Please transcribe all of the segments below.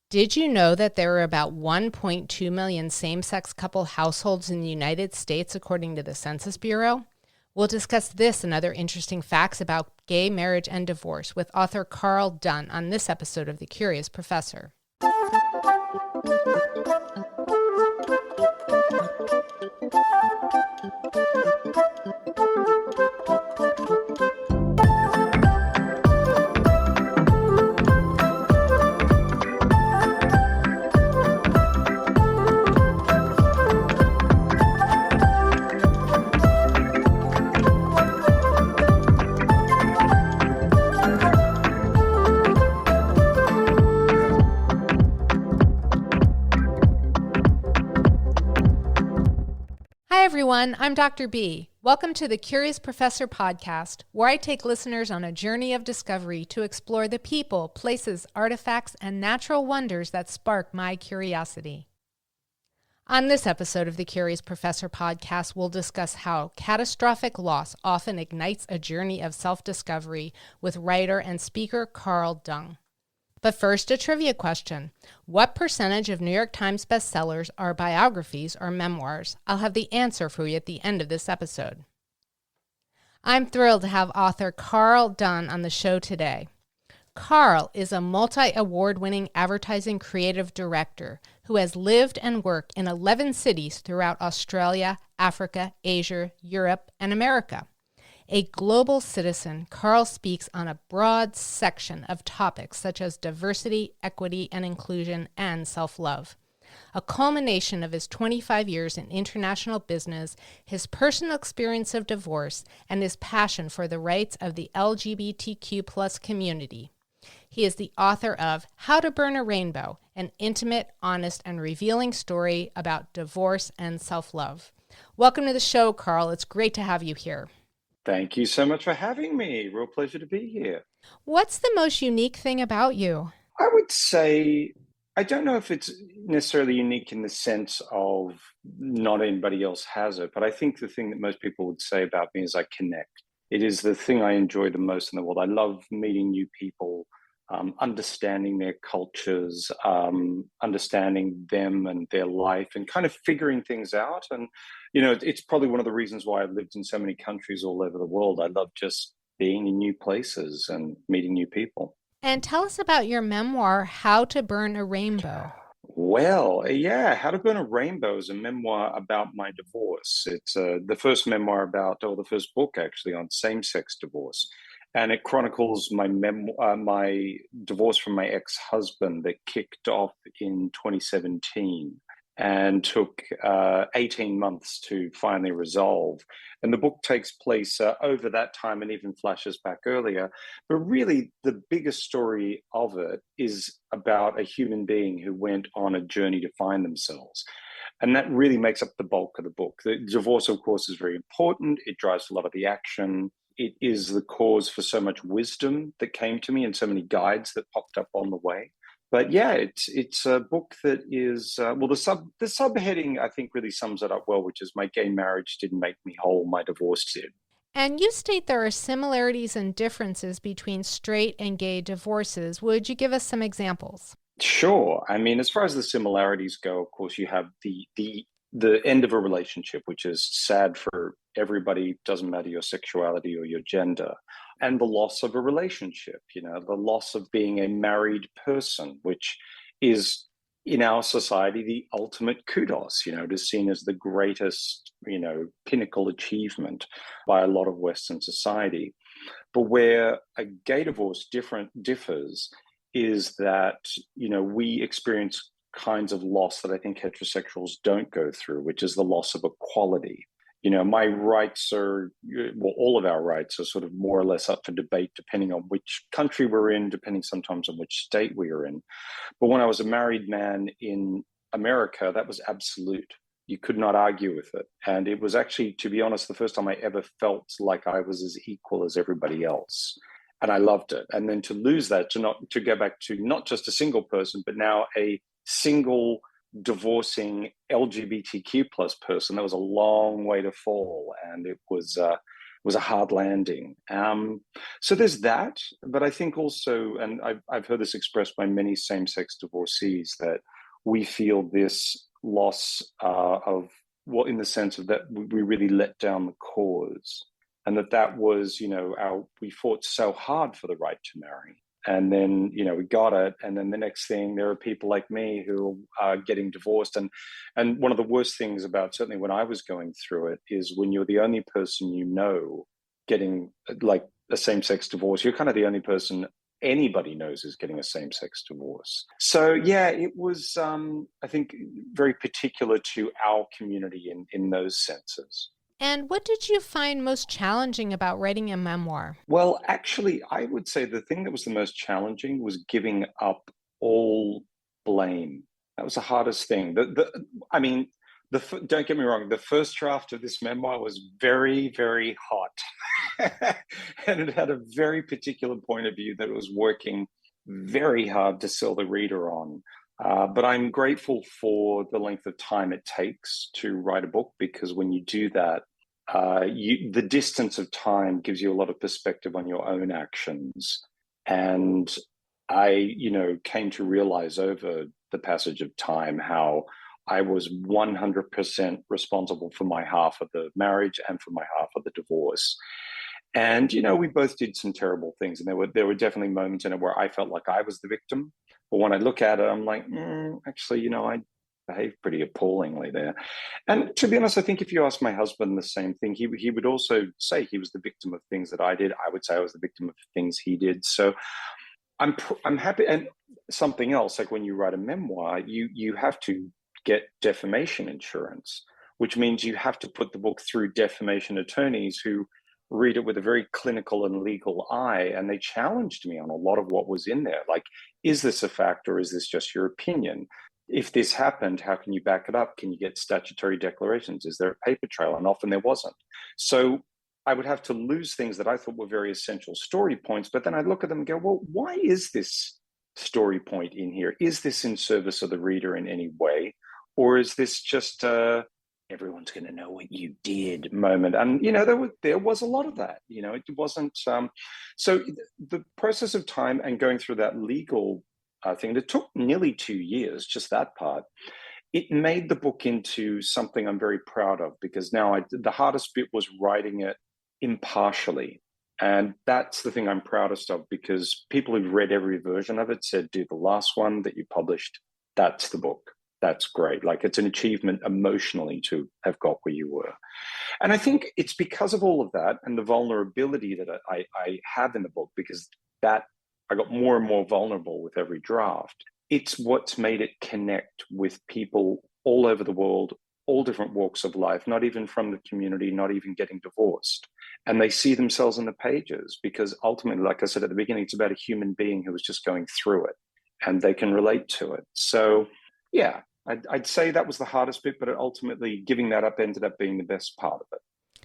Did you know that there are about 1.2 million same-sex couple households in the United States, according to the Census Bureau? We'll discuss this and other interesting facts about gay marriage and divorce with author Karl Dunn on this episode of The Curious Professor. Hi everyone, I'm Dr. B. Welcome to the Curious Professor podcast, where I take listeners on a journey of discovery to explore the people, places, artifacts, and natural wonders that spark my curiosity. On this episode of the Curious Professor podcast, we'll discuss how catastrophic loss often ignites a journey of self-discovery with writer and speaker Karl Dunn. But first, a trivia question. What percentage of New York Times bestsellers are biographies or memoirs? I'll have the answer for you at the end of this episode. I'm thrilled to have author Karl Dunn on the show today. Karl is a multi-award-winning advertising creative director who has lived and worked in 11 cities throughout Australia, Africa, Asia, Europe, and America. A global citizen, Karl speaks on a broad section of topics such as diversity, equity and inclusion, and self-love. A culmination of his 25 years in international business, his personal experience of divorce, and his passion for the rights of the LGBTQ+ community. He is the author of How to Burn a Rainbow, an intimate, honest, and revealing story about divorce and self-love. Welcome to the show, Karl. It's great to have you here. Thank you so much for having me. Real pleasure to be here. What's the most unique thing about you? I would say, I don't know if it's necessarily unique in the sense of not anybody else has it, but I think the thing that most people would say about me is I connect. It is the thing I enjoy the most in the world. I love meeting new people, understanding their cultures, understanding them and their life, and kind of figuring things out. And, you know, it's probably one of the reasons why I've lived in so many countries all over the world. I love just being in new places and meeting new people. And tell us about your memoir, How to Burn a Rainbow. Well, yeah, How to Burn a Rainbow is a memoir about my divorce. It's the first memoir about, or the first book actually, on same-sex divorce. And it chronicles my divorce from my ex-husband that kicked off in 2017 and took 18 months to finally resolve. And the book takes place over that time and even flashes back earlier. But really, the biggest story of it is about a human being who went on a journey to find themselves. And that really makes up the bulk of the book. The divorce, of course, is very important. It drives a lot of the action. It is the cause for so much wisdom that came to me and so many guides that popped up on the way. But yeah, it's a book that is, the subheading, I think, really sums it up well, which is my gay marriage didn't make me whole, my divorce did. And you state there are similarities and differences between straight and gay divorces. Would you give us some examples? Sure. I mean, as far as the similarities go, of course, you have the end of a relationship, which is sad for everybody, doesn't matter your sexuality or your gender, and the loss of a relationship, you know, the loss of being a married person, which is in our society the ultimate kudos. You know, it is seen as the greatest, you know, pinnacle achievement by a lot of Western society. But where a gay divorce differs is that, you know, we experience kinds of loss that I think heterosexuals don't go through, which is the loss of equality. You know, my rights are, well, all of our rights are sort of more or less up for debate, depending on which country we're in, depending sometimes on which state we are in. But when I was a married man in America, that was absolute. You could not argue with it. And it was actually, to be honest, the first time I ever felt like I was as equal as everybody else. And I loved it. And then to lose that, to go back to not just a single person, but now a single divorcing LGBTQ+ person, that was a long way to fall. And it was was a hard landing. So there's that, but I think also, and I've heard this expressed by many same-sex divorcees, that we feel this loss of, well, in the sense of that we really let down the cause, and that was, we fought so hard for the right to marry. And then, we got it. And then the next thing, there are people like me who are getting divorced. And one of the worst things about, certainly when I was going through it, is when you're the only person getting like a same-sex divorce, you're kind of the only person anybody knows is getting a same-sex divorce. So yeah, it was, I think, very particular to our community in those senses. And what did you find most challenging about writing a memoir? Well, actually, I would say the thing that was the most challenging was giving up all blame. That was the hardest thing. Don't get me wrong, the first draft of this memoir was very, very hot. And it had a very particular point of view that it was working very hard to sell the reader on. But I'm grateful for the length of time it takes to write a book, because when you do that, the distance of time gives you a lot of perspective on your own actions. And I, came to realize over the passage of time how I was 100% responsible for my half of the marriage and for my half of the divorce. And, we both did some terrible things. And there were definitely moments in it where I felt like I was the victim. But when I look at it, I'm like, actually, I behaved pretty appallingly there. And to be honest, I think if you ask my husband the same thing, he would also say he was the victim of things that I did. I would say I was the victim of things he did. So I'm happy. And something else, like when you write a memoir, you have to get defamation insurance, which means you have to put the book through defamation attorneys who read it with a very clinical and legal eye. And they challenged me on a lot of what was in there. Like, is this a fact or is this just your opinion? If this happened, how can you back it up? Can you get statutory declarations? Is there a paper trail? And often there wasn't. So I would have to lose things that I thought were very essential story points, but then I'd look at them and go, well, why is this story point in here? Is this in service of the reader in any way? Or is this just everyone's going to know what you did moment? And, there was a lot of that, it wasn't. So the process of time and going through that legal thing that took nearly 2 years, just that part, it made the book into something I'm very proud of, because now the hardest bit was writing it impartially. And that's the thing I'm proudest of, because people who've read every version of it said, dude, the last one that you published, that's the book. That's great. Like, it's an achievement emotionally to have got where you were. And I think it's because of all of that and the vulnerability that I have in the book, because that I got more and more vulnerable with every draft. It's what's made it connect with people all over the world, all different walks of life, not even from the community, not even getting divorced. And they see themselves in the pages, because ultimately, like I said at the beginning, it's about a human being who was just going through it and they can relate to it. So yeah, I'd say that was the hardest bit, but ultimately giving that up ended up being the best part of it.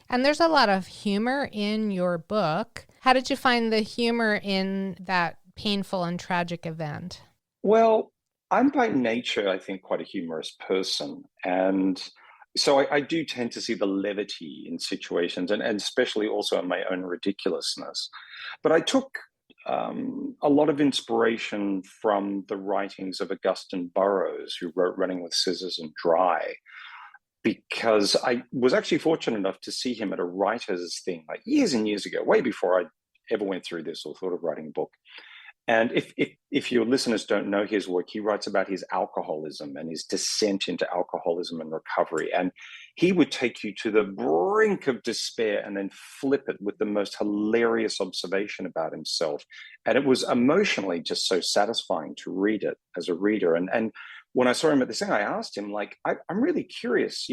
And there's a lot of humor in your book. How did you find the humor in that painful and tragic event? Well, I'm by nature, I think, quite a humorous person. And so I do tend to see the levity in situations, and especially also in my own ridiculousness. But I took a lot of inspiration from the writings of Augustine Burroughs, who wrote Running with Scissors and Dry, because I was actually fortunate enough to see him at a writer's thing like years and years ago, way before I ever went through this or thought of writing a book. And if your listeners don't know his work, he writes about his alcoholism and his descent into alcoholism and recovery. And he would take you to the brink of despair and then flip it with the most hilarious observation about himself. And it was emotionally just so satisfying to read it as a reader. And when I saw him at this thing, I asked him, like, I'm really curious,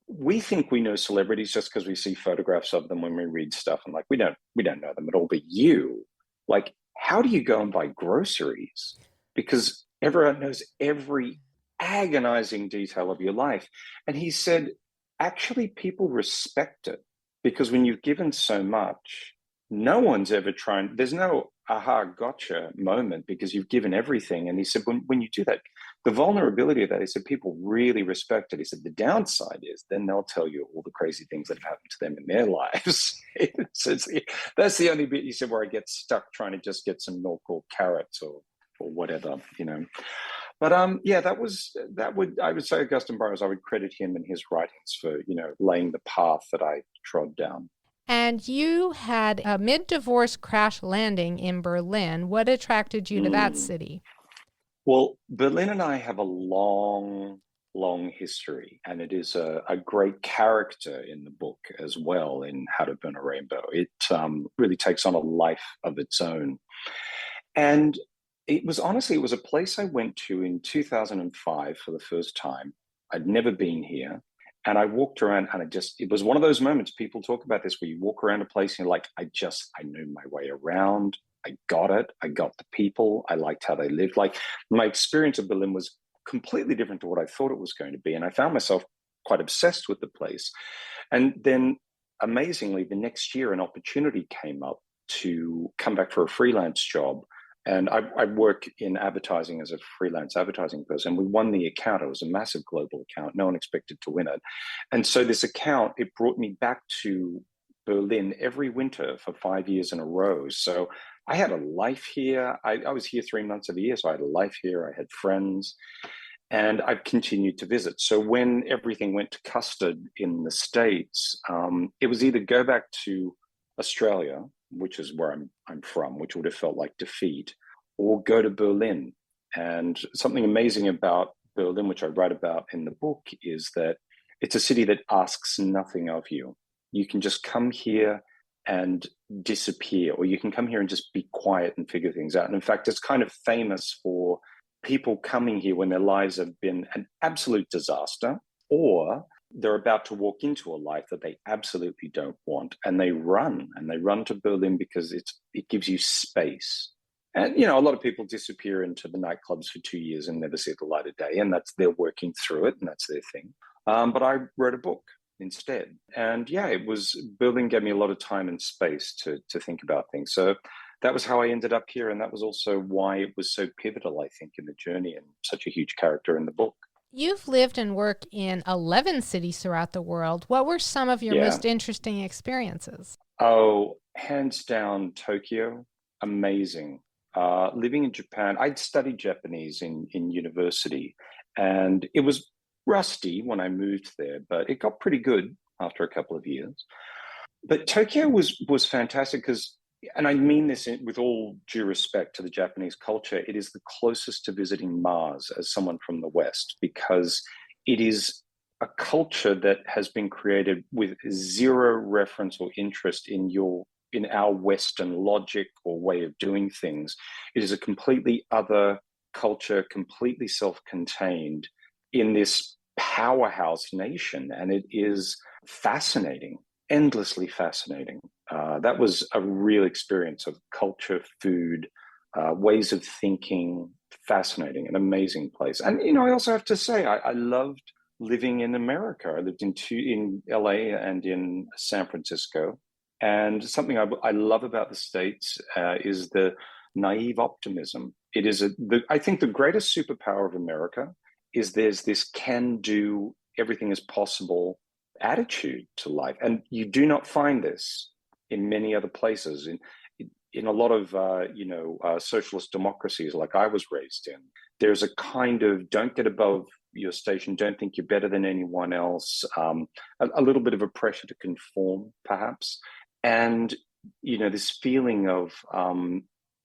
we think we know celebrities just because we see photographs of them when we read stuff. And like, we don't know them at all, but you, like, how do you go and buy groceries? Because everyone knows every agonizing detail of your life. And he said, actually, people respect it, because when you've given so much, no one's ever trying, there's no aha, gotcha moment because you've given everything. And he said, when you do that, the vulnerability of that, he said, people really respect it. He said, the downside is then they'll tell you all the crazy things that have happened to them in their lives. So that's the only bit, he said, where I get stuck trying to just get some milk or carrots or whatever, you know. But yeah, I would say Augustine Burroughs, I would credit him and his writings for, you know, laying the path that I trod down. And you had a mid-divorce crash landing in Berlin. What attracted you to that Mm. city? Well, Berlin and I have a long, long history, and it is a great character in the book as well in How to Burn a Rainbow. It really takes on a life of its own. And it was a place I went to in 2005 for the first time. I'd never been here. And I walked around and it was one of those moments people talk about this where you walk around a place and you're like, I knew my way around. I got it. I got the people. I liked how they lived. Like my experience of Berlin was completely different to what I thought it was going to be. And I found myself quite obsessed with the place. And then amazingly, the next year, an opportunity came up to come back for a freelance job. And I work in advertising as a freelance advertising person. We won the account. It was a massive global account. No one expected to win it. And so this account, it brought me back to Berlin every winter for 5 years in a row. So I had a life here. I was here 3 months of the year. So I had a life here. I had friends. And I've continued to visit. So when everything went to custard in the States, it was either go back to Australia, which is where I'm from, which would have felt like defeat, or go to Berlin. And something amazing about Berlin, which I write about in the book, is that it's a city that asks nothing of you. You can just come here and disappear, or you can come here and just be quiet and figure things out. And in fact, it's kind of famous for people coming here when their lives have been an absolute disaster, or they're about to walk into a life that they absolutely don't want, and they run to Berlin because it gives you space. And you know, a lot of people disappear into the nightclubs for 2 years and never see the light of day, and they're working through it, and that's their thing. But I wrote a book instead, and yeah, Berlin gave me a lot of time and space to think about things. So that was how I ended up here, and that was also why it was so pivotal, I think, in the journey and such a huge character in the book. You've lived and worked in 11 cities throughout the world. What were some of your Yeah. most interesting experiences? Oh, hands down, Tokyo, amazing. Living in Japan, I'd studied Japanese in university, and it was rusty when I moved there, but it got pretty good after a couple of years. But Tokyo was fantastic because, and I mean this with all due respect to the Japanese culture, it is the closest to visiting Mars as someone from the West, because it is a culture that has been created with zero reference or interest in our Western logic or way of doing things. It is a completely other culture, completely self-contained in this powerhouse nation, and it is fascinating, endlessly fascinating. That was a real experience of culture, food, ways of thinking. Fascinating, an amazing place. And you know, I also have to say, I loved living in America. I lived in LA and in San Francisco. And something I love about the States is the naive optimism. It is I think the greatest superpower of America is there's this can-do, everything is possible attitude to life, and you do not find this in many other places. In a lot of socialist democracies like I was raised in, there's a kind of don't get above your station, don't think you're better than anyone else, a little bit of a pressure to conform perhaps, and you know, this feeling of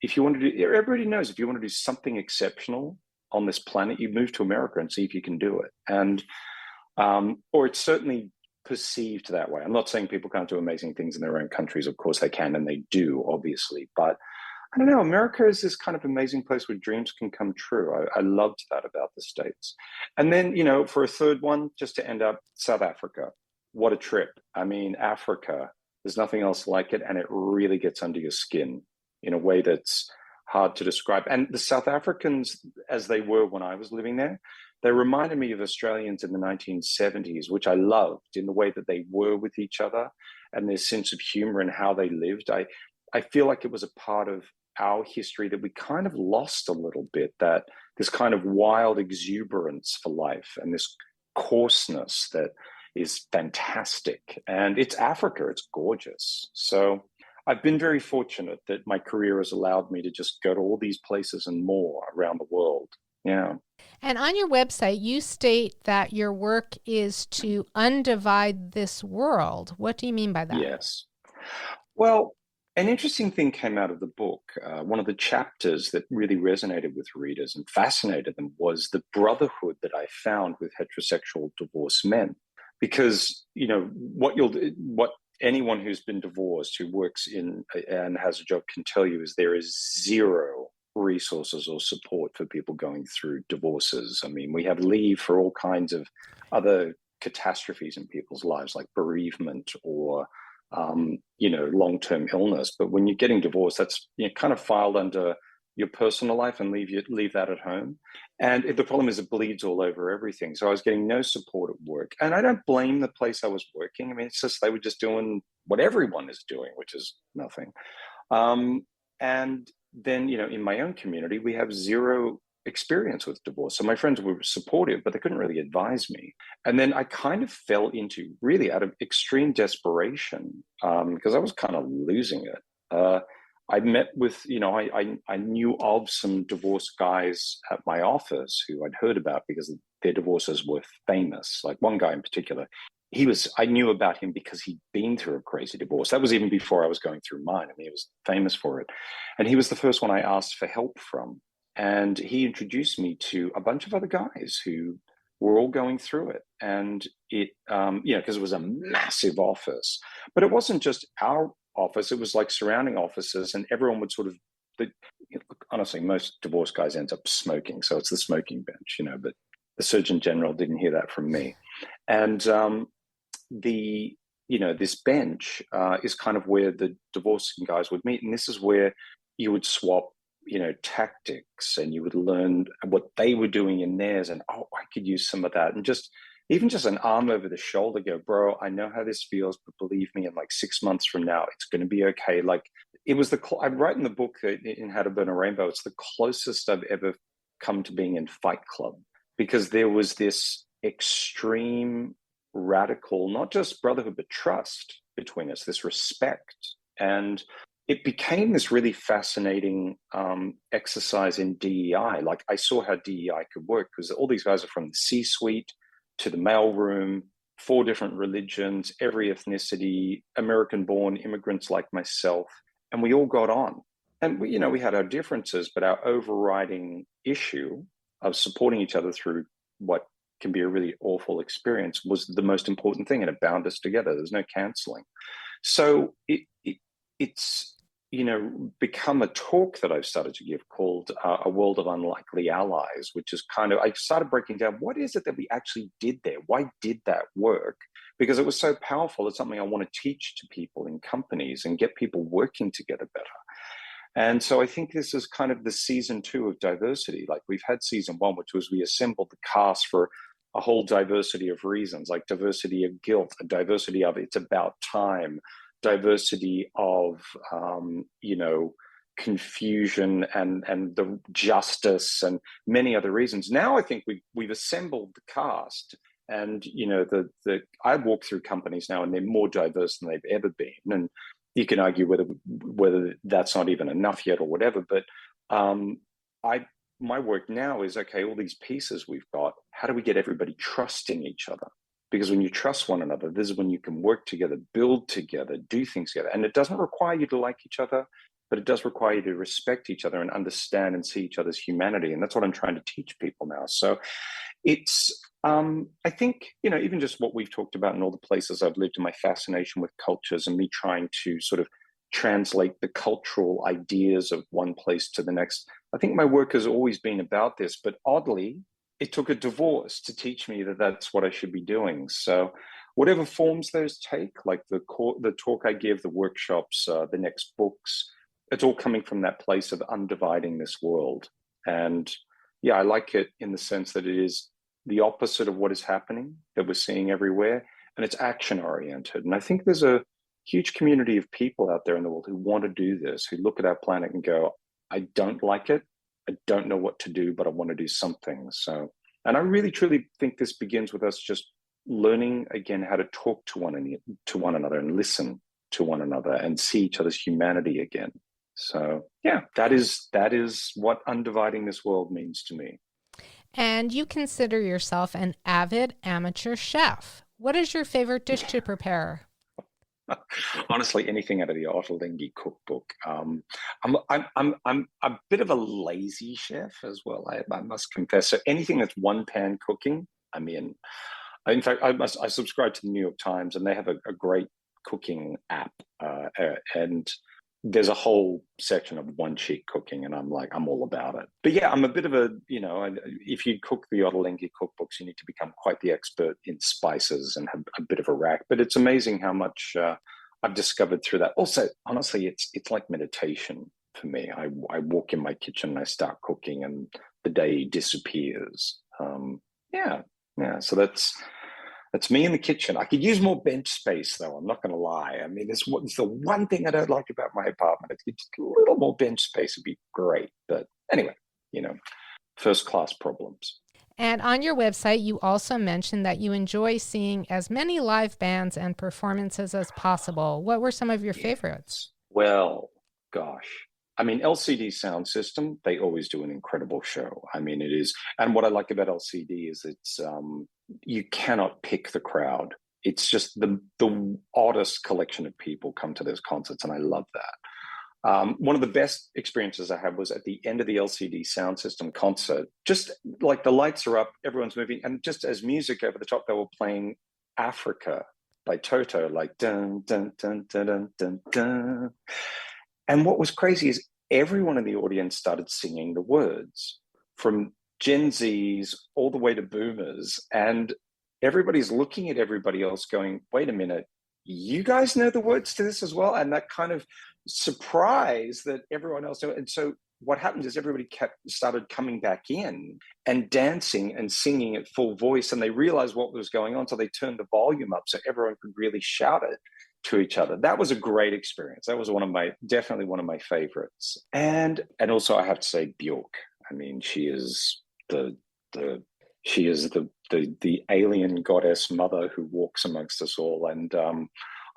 if you want to do, everybody knows if you want to do something exceptional on this planet, you move to America and see if you can do it. And or it's certainly perceived that way. I'm not saying people can't do amazing things in their own countries. Of course they can, and they do, obviously. But I don't know, America is this kind of amazing place where dreams can come true. I loved that about the States. And then, you know, for a third one, just to end up, South Africa. What a trip. I mean, Africa, there's nothing else like it, and it really gets under your skin in a way that's hard to describe. And the South Africans, as they were when I was living there, they reminded me of Australians in the 1970s, which I loved in the way that they were with each other and their sense of humor and how they lived. I feel like it was a part of our history that we kind of lost a little bit, that this kind of wild exuberance for life and this coarseness that is fantastic. And it's Africa, it's gorgeous. So I've been very fortunate that my career has allowed me to just go to all these places and more around the world. Yeah. And on your website, you state that your work is to undivide this world. What do you mean by that? Yes. Well, an interesting thing came out of the book. One of the chapters that really resonated with readers and fascinated them was the brotherhood that I found with heterosexual divorced men. Because, what anyone who's been divorced, who works in and has a job, can tell you is there is zero resources or support for people going through divorces. I mean, we have leave for all kinds of other catastrophes in people's lives, like bereavement or long-term illness. But when you're getting divorced, that's kind of filed under your personal life and leave that at home. And the problem is it bleeds all over everything. So I was getting no support at work. And I don't blame the place I was working. I mean, it's just they were just doing what everyone is doing, which is nothing. And then, in my own community, we have zero experience with divorce. So my friends were supportive, but they couldn't really advise me. And then I kind of fell into, really out of extreme desperation, because I was kind of losing it. I met with, I knew of some divorced guys at my office who I'd heard about because their divorces were famous. Like one guy in particular, I knew about him because he'd been through a crazy divorce. That was even before I was going through mine. I mean, he was famous for it. And he was the first one I asked for help from. And he introduced me to a bunch of other guys who were all going through it. And it, because it was a massive office, but it wasn't just our office, it was like surrounding offices, and everyone would sort of, honestly, most divorce guys end up smoking. So it's the smoking bench, but the Surgeon General didn't hear that from me. And this bench is kind of where the divorcing guys would meet. And this is where you would swap tactics, and you would learn what they were doing in theirs, and I could use some of that, and even just an arm over the shoulder, go, bro, I know how this feels, but believe me, in like 6 months from now, it's going to be okay. Like it was I write in the book in How to Burn a Rainbow, it's the closest I've ever come to being in Fight Club, because there was this extreme, radical, not just brotherhood, but trust between us, this respect. And it became this really fascinating exercise in DEI. Like I saw how DEI could work, because all these guys are from the C-suite to the mailroom, 4 different religions, every ethnicity, American-born immigrants like myself, and we all got on. And we had our differences, but our overriding issue of supporting each other through what can be a really awful experience was the most important thing, and it bound us together. There's no canceling. So it's become a talk that I've started to give called A World of Unlikely Allies, which is kind of, I started breaking down what is it that we actually did there? Why did that work? Because it was so powerful. It's something I want to teach to people in companies and get people working together better. And so I think this is kind of the season 2 of diversity. Like we've had season 1, which was we assembled the cast for a whole diversity of reasons, like diversity of guilt, a diversity of it's about time, diversity of confusion and the justice and many other reasons. Now I think we've assembled the cast, and I walk through companies now and they're more diverse than they've ever been. And you can argue whether that's not even enough yet or whatever. But my work now is, okay, all these pieces we've got, how do we get everybody trusting each other? Because when you trust one another, this is when you can work together, build together, do things together. And it doesn't require you to like each other, but it does require you to respect each other and understand and see each other's humanity. And that's what I'm trying to teach people now. So it's, I think, even just what we've talked about in all the places I've lived, and my fascination with cultures and me trying to sort of translate the cultural ideas of one place to the next. I think my work has always been about this, but oddly, it took a divorce to teach me that that's what I should be doing. So whatever forms those take, like the talk I give, the workshops, the next books, it's all coming from that place of undividing this world. And yeah, I like it in the sense that it is the opposite of what is happening that we're seeing everywhere, and it's action oriented. And I think there's a huge community of people out there in the world who want to do this, who look at our planet and go, I don't like it. I don't know what to do, but I want to do something. So, and I really truly think this begins with us just learning again how to talk to one another and listen to one another and see each other's humanity again. So yeah, that is what undividing this world means to me. And you consider yourself an avid amateur chef. What is your favorite dish to prepare? Honestly, anything out of the Ottolenghi cookbook. I'm a bit of a lazy chef as well. I must confess. So anything that's one pan cooking, I'm in. In fact, I subscribe to the New York Times, and they have a great cooking app, and there's a whole section of one sheet cooking, and I'm all about it. But yeah, I'm a bit of a, if you cook the Ottolenghi cookbooks, you need to become quite the expert in spices and have a bit of a rack. But it's amazing how much I've discovered through that. Also, honestly, it's like meditation for me. I walk in my kitchen and I start cooking, and the day disappears. Yeah, yeah. So that's me in the kitchen. I could use more bench space, though. I'm not going to lie. I mean, it's the one thing I don't like about my apartment. It's just a little more bench space would be great. But anyway, first class problems. And on your website, you also mentioned that you enjoy seeing as many live bands and performances as possible. What were some of your favorites? Well, gosh. I mean, LCD Sound System, they always do an incredible show. I mean, it is. And what I like about LCD is it's, you cannot pick the crowd. It's just the oddest collection of people come to those concerts, and I love that. One of the best experiences I had was at the end of the LCD Sound System concert. Just like the lights are up, everyone's moving, and just as music over the top, they were playing Africa by Toto, like dun dun dun dun dun dun dun. And what was crazy is everyone in the audience started singing the words, from Gen Zs all the way to boomers. And everybody's looking at everybody else going, wait a minute, you guys know the words to this as well? And that kind of surprise that everyone else knew. And so what happened is everybody started coming back in and dancing and singing at full voice. And they realized what was going on. So they turned the volume up so everyone could really shout it to each other. That was a great experience. That was definitely one of my favorites. And also I have to say Bjork. I mean, she is the alien goddess mother who walks amongst us all. And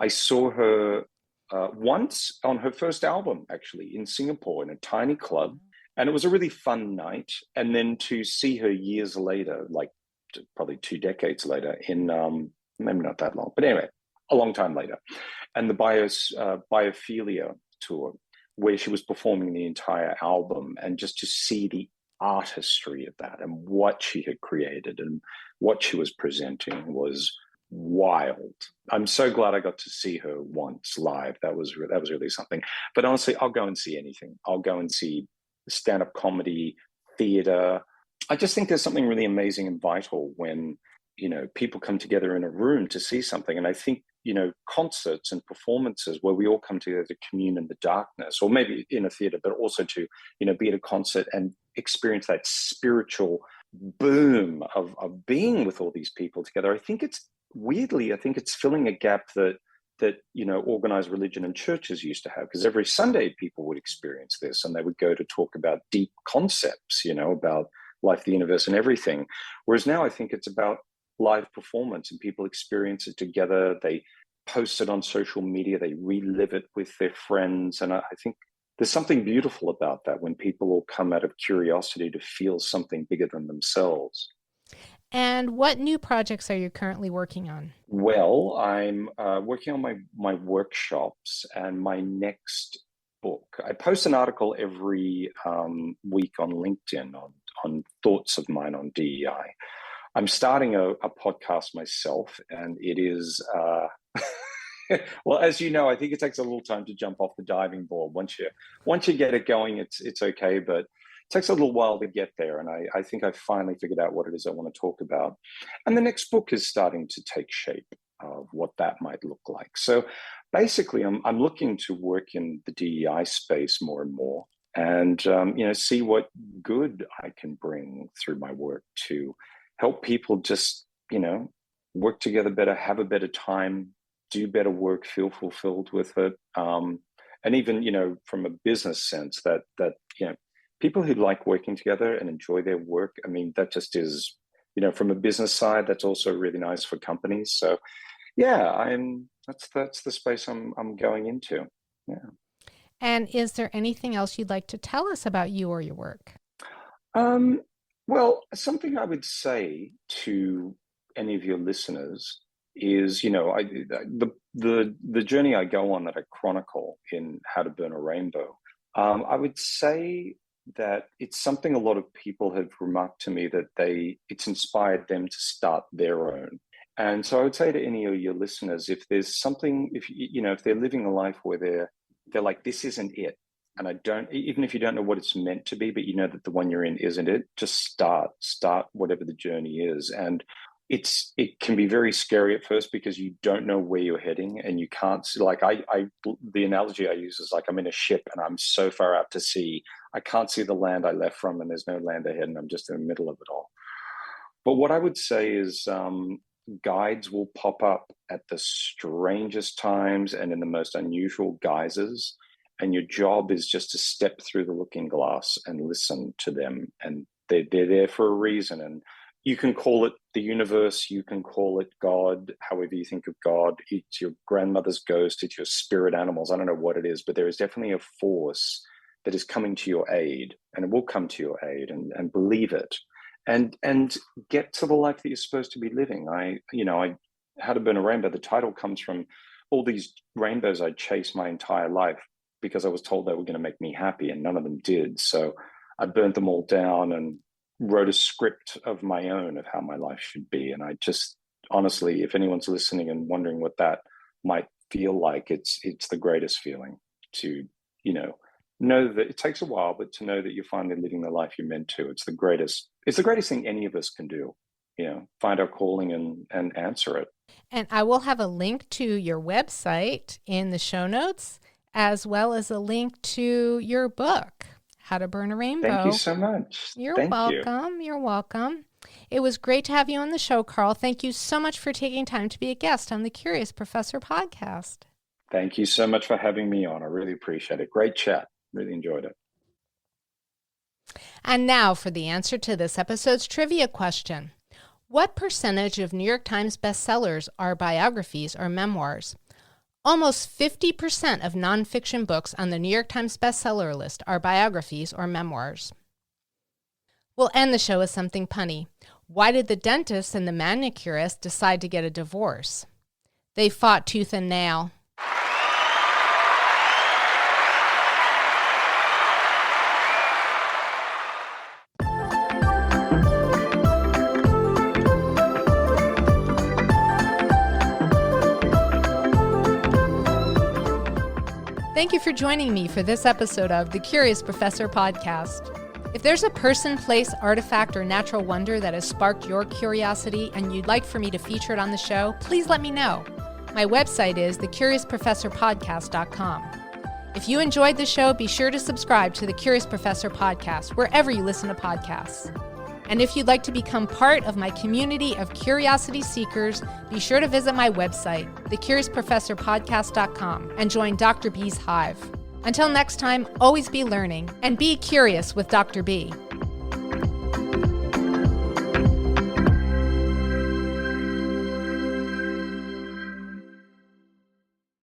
I saw her once on her first album, actually, in Singapore in a tiny club. And it was a really fun night. And then to see her years later, like probably 2 decades later, in maybe not that long, but anyway, a long time later, and the Biophilia tour, where she was performing the entire album, and just to see the artistry of that and what she had created and what she was presenting was wild. I'm so glad I got to see her once live. That was really something. But honestly, I'll go and see anything. I'll go and see stand-up comedy, theater. I just think there's something really amazing and vital when people come together in a room to see something. And I think concerts and performances where we all come together to commune in the darkness, or maybe in a theater, but also to be at a concert and experience that spiritual boom of being with all these people together. I think it's filling a gap that organized religion and churches used to have, because every Sunday people would experience this and they would go to talk about deep concepts, about life, the universe, and everything. Whereas now I think it's about live performance, and people experience it together. They post it on social media, they relive it with their friends. And I think there's something beautiful about that, when people all come out of curiosity to feel something bigger than themselves. And what new projects are you currently working on? Well, I'm working on my workshops and my next book. I post an article every week on LinkedIn on thoughts of mine on DEI. I'm starting a podcast myself, and it is, well, as you know, I think it takes a little time to jump off the diving board. Once you get it going, it's okay, but it takes a little while to get there. And I think I've finally figured out what it is I want to talk about. And the next book is starting to take shape of what that might look like. So basically, I'm looking to work in the DEI space more and more, and see what good I can bring through my work to help people just, work together better, have a better time, do better work, feel fulfilled with it. And even, from a business sense, that people who like working together and enjoy their work, I mean, that just is, from a business side, that's also really nice for companies. So yeah, that's the space I'm going into. Yeah. And is there anything else you'd like to tell us about you or your work? Well, something I would say to any of your listeners is, the journey I go on that I chronicle in How to Burn a Rainbow. I would say that it's something a lot of people have remarked to me that it's inspired them to start their own. And so I would say to any of your listeners, if there's something, if they're living a life where they're like, this isn't it, and even if you don't know what it's meant to be, but you know that the one you're in isn't it, just start whatever the journey is. And it can be very scary at first because you don't know where you're heading, and you can't see, like the analogy I use is like I'm in a ship and I'm so far out to sea, I can't see the land I left from, and there's no land ahead, and I'm just in the middle of it all. But what I would say is guides will pop up at the strangest times and in the most unusual guises. And your job is just to step through the looking glass and listen to them. And they're there for a reason. And you can call it the universe, you can call it God, however you think of God. It's your grandmother's ghost, it's your spirit animals. I don't know what it is, but there is definitely a force that is coming to your aid, and it will come to your aid, and believe it. And get to the life that you're supposed to be living. How to Burn a Rainbow, the title comes from all these rainbows I chased my entire life because I was told they were going to make me happy, and none of them did. So I burnt them all down and wrote a script of my own of how my life should be. And I just, honestly, if anyone's listening and wondering what that might feel like, it's the greatest feeling to, know that it takes a while, but to know that you're finally living the life you're meant to. It's the greatest thing any of us can do, find our calling and answer it. And I will have a link to your website in the show notes, as well as a link to your book, How to Burn a Rainbow. Thank you so much. You're welcome. You're welcome. It was great to have you on the show, Karl. Thank you so much for taking time to be a guest on the Curious Professor podcast. Thank you so much for having me on. I really appreciate it. Great chat. Really enjoyed it. And now for the answer to this episode's trivia question. What percentage of New York Times bestsellers are biographies or memoirs? Almost 50% of nonfiction books on the New York Times bestseller list are biographies or memoirs. We'll end the show with something punny. Why did the dentist and the manicurist decide to get a divorce? They fought tooth and nail. Thank you for joining me for this episode of the Curious Professor podcast. If there's a person, place, artifact, or natural wonder that has sparked your curiosity and you'd like for me to feature it on the show, please let me know. My website is thecuriousprofessorpodcast.com. If you enjoyed the show, be sure to subscribe to the Curious Professor podcast wherever you listen to podcasts. And if you'd like to become part of my community of curiosity seekers, be sure to visit my website, thecuriousprofessorpodcast.com, and join Dr. B's Hive. Until next time, always be learning and be curious with Dr. B.